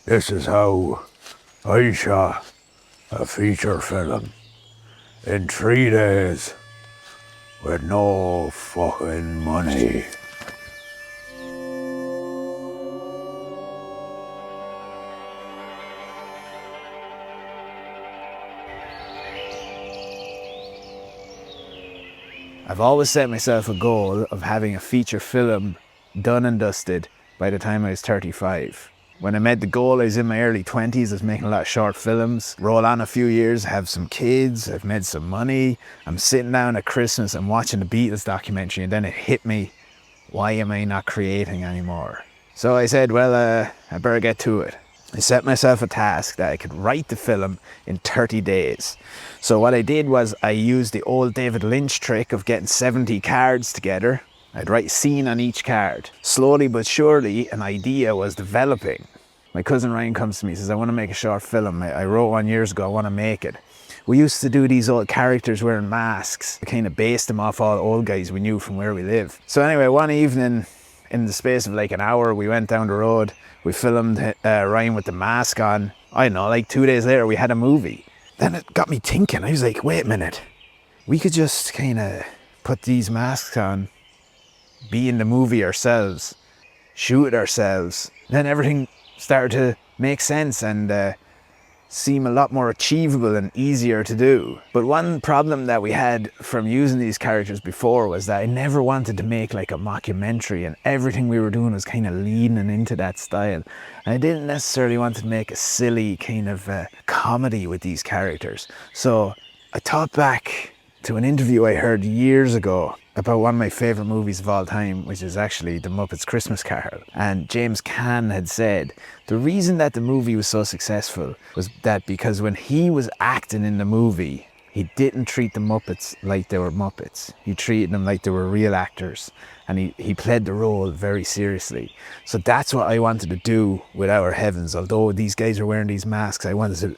This is how I shot a feature film in 3 days with no fucking money. I've always set myself a goal of having a feature film done and dusted by the time I was 35. When I made the goal, I was in my early 20s, I was making a lot of short films. Roll on a few years, have some kids, I've made some money. I'm sitting down at Christmas and watching the Beatles documentary, and then it hit me, why am I not creating anymore? So I said, well, I better get to it. I set myself a task that I could write the film in 30 days. So what I did was I used the old David Lynch trick of getting 70 cards together. I'd write a scene on each card. Slowly but surely, an idea was developing. My cousin Ryan comes to me and says, I want to make a short film. I wrote one years ago, I want to make it. We used to do these old characters wearing masks. We kind of based them off all old guys we knew from where we live. So anyway, one evening, in the space of like an hour, we went down the road. We filmed Ryan with the mask on. I don't know, like 2 days later, we had a movie. Then it got me thinking. I was like, wait a minute. We could just kind of put these masks on, be in the movie ourselves, shoot it ourselves. Then everything started to make sense and seem a lot more achievable and easier to do. But one problem that we had from using these characters before was that I never wanted to make like a mockumentary, and everything we were doing was kind of leaning into that style. And I didn't necessarily want to make a silly kind of comedy with these characters. So I thought back to an interview I heard years ago about one of my favourite movies of all time, which is actually The Muppets Christmas Carol. And James Caan had said the reason that the movie was so successful was that because when he was acting in the movie, he didn't treat the Muppets like they were Muppets. He treated them like they were real actors, and he played the role very seriously. So that's what I wanted to do with Our Heavens. Although these guys are wearing these masks, I wanted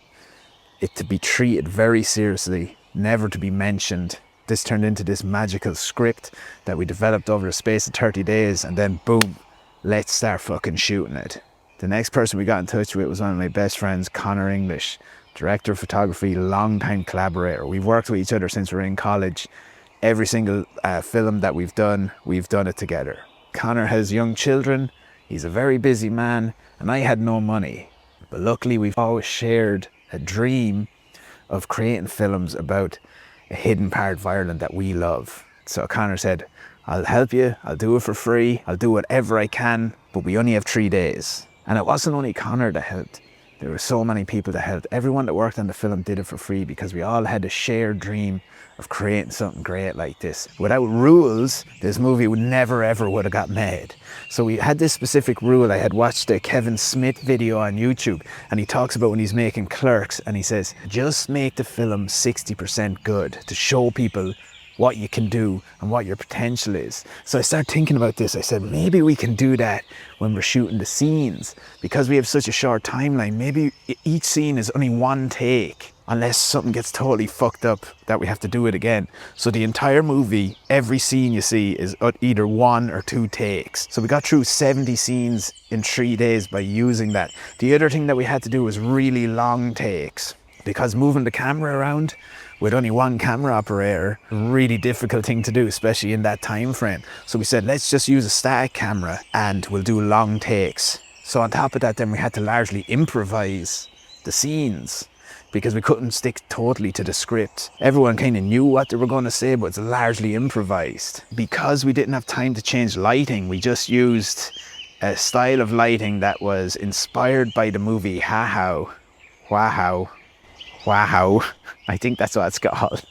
it to be treated very seriously, never to be mentioned. This turned into this magical script that we developed over the space of 30 days, and then boom, let's start fucking shooting it. The next person we got in touch with was one of my best friends, Connor English, director of photography, long-time collaborator. We've worked with each other since we were in college. Every single film that we've done it together. Connor has young children, he's a very busy man, and I had no money. But luckily we've always shared a dream of creating films about a hidden part of Ireland that we love. So Connor said, I'll help you, I'll do it for free, I'll do whatever I can, but we only have 3 days. And it wasn't only Connor that helped. There were so many people that helped. Everyone that worked on the film did it for free because we all had a shared dream of creating something great like this. Without rules, this movie would never ever would have got made. So we had this specific rule. I had watched a Kevin Smith video on YouTube, and he talks about when he's making Clerks, and he says, just make the film 60% good to show people what you can do and what your potential is. So I started thinking about this. I said, maybe we can do that when we're shooting the scenes. Because we have such a short timeline, maybe each scene is only one take, unless something gets totally fucked up that we have to do it again. So the entire movie, every scene you see is either 1 or 2 takes. So we got through 70 scenes in 3 days by using that. The other thing that we had to do was really long takes, because moving the camera around with only one camera operator, really difficult thing to do, especially in that time frame. So we said, let's just use a static camera and we'll do long takes. So on top of that, then we had to largely improvise the scenes because we couldn't stick totally to the script. Everyone kind of knew what they were going to say, but it's largely improvised. Because we didn't have time to change lighting, we just used a style of lighting that was inspired by the movie Wow. I think that's what it's called.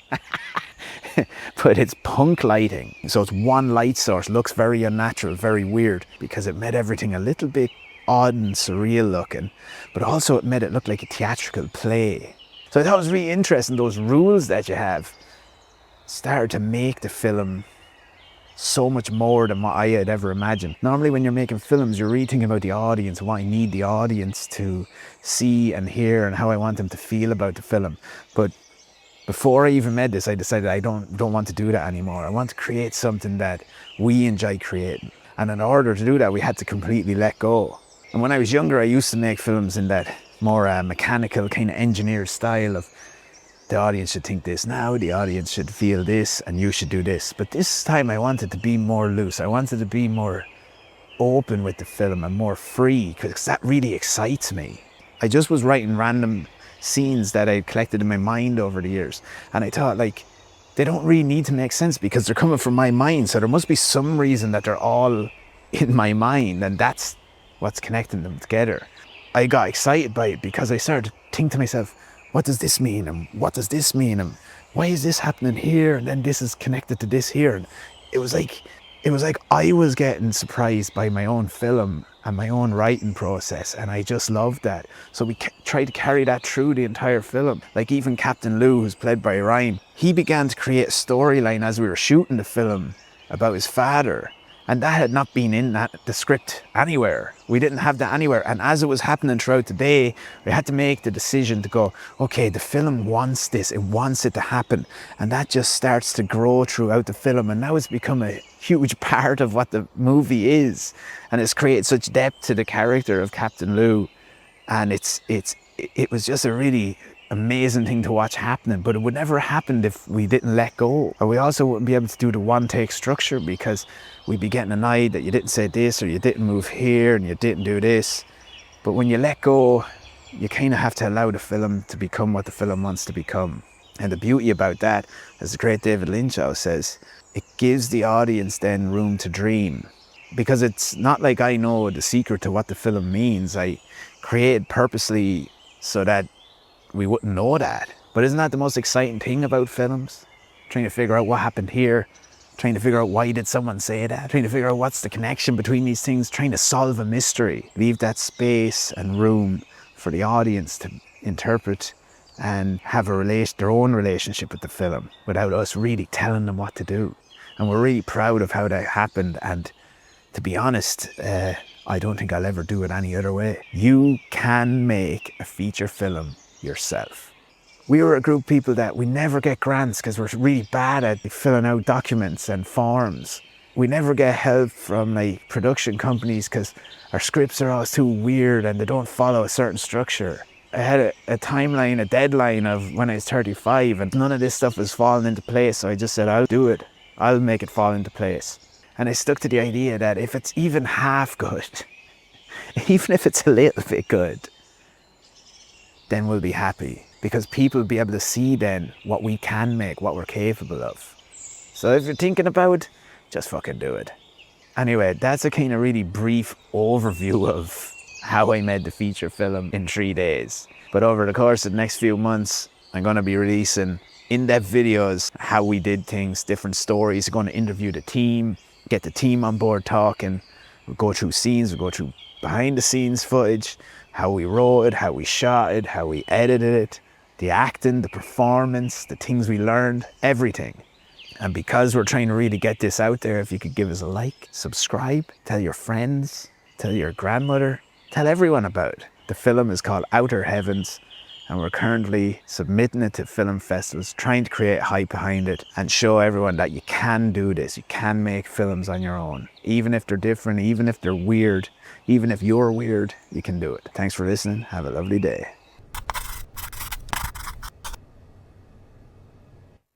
But it's punk lighting. So it's one light source, looks very unnatural, very weird, because it made everything a little bit odd and surreal looking, but also it made it look like a theatrical play. So I thought it was really interesting, those rules that you have started to make the film so much more than what I had ever imagined. Normally when you're making films, you're really thinking about the audience, what I need the audience to see and hear and how I want them to feel about the film. But before I even made this, I decided I don't want to do that anymore. I want to create something that we enjoy creating. And in order to do that, we had to completely let go. And when I was younger, I used to make films in that more mechanical kind of engineer style of the audience should think this now, the audience should feel this, and you should do this. But this time I wanted to be more loose. I wanted to be more open with the film and more free, because that really excites me. I just was writing random scenes that I collected in my mind over the years. And I thought, like, they don't really need to make sense because they're coming from my mind. So there must be some reason that they're all in my mind, and that's what's connecting them together. I got excited by it because I started to think to myself, what does this mean? And what does this mean? And why is this happening here? And then this is connected to this here. And it was like I was getting surprised by my own film and my own writing process. And I just loved that. So we tried to carry that through the entire film. Like even Captain Lou, who's played by Ryan, he began to create a storyline as we were shooting the film about his father. And that had not been in the script anywhere. We didn't have that anywhere. And as it was happening throughout the day, we had to make the decision to go, okay, the film wants this, it wants it to happen. And that just starts to grow throughout the film. And now it's become a huge part of what the movie is. And it's created such depth to the character of Captain Lou. And it was just a really amazing thing to watch happening, but it would never have happened if we didn't let go. And we also wouldn't be able to do the one take structure because we'd be getting annoyed that you didn't say this or you didn't move here and you didn't do this. But when you let go, you kind of have to allow the film to become what the film wants to become. And the beauty about that, as the great David Lynch always says, it gives the audience then room to dream. Because it's not like I know the secret to what the film means. I created purposely so that we wouldn't know that. But isn't that the most exciting thing about films? Trying to figure out what happened here, trying to figure out why did someone say that, trying to figure out what's the connection between these things, trying to solve a mystery. Leave that space and room for the audience to interpret and have their own relationship with the film without us really telling them what to do. And we're really proud of how that happened. And to be honest, I don't think I'll ever do it any other way. You can make a feature film yourself. We were a group of people that we never get grants because we're really bad at filling out documents and forms. We never get help from like production companies because our scripts are always too weird and they don't follow a certain structure. I had a timeline, a deadline of when I was 35 and none of this stuff was falling into place. So I just said, I'll do it. I'll make it fall into place. And I stuck to the idea that if it's even half good, even if it's a little bit good, then we'll be happy because people will be able to see then what we can make, what we're capable of. So if you're thinking about, just fucking do it. Anyway, that's a kind of really brief overview of how I made the feature film in 3 days. But over the course of the next few months, I'm going to be releasing in-depth videos, how we did things, different stories. I'm going to interview the team, get the team on board talking. We'll go through scenes, we'll go through behind the scenes footage, how we wrote it, how we shot it, how we edited it, the acting, the performance, the things we learned, everything. And because we're trying to really get this out there, if you could give us a like, subscribe, tell your friends, tell your grandmother, tell everyone about it. The film is called Outer Heavens, and we're currently submitting it to film festivals, trying to create hype behind it and show everyone that you can do this. You can make films on your own. Even if they're different, even if they're weird, even if you're weird, you can do it. Thanks for listening. Have a lovely day.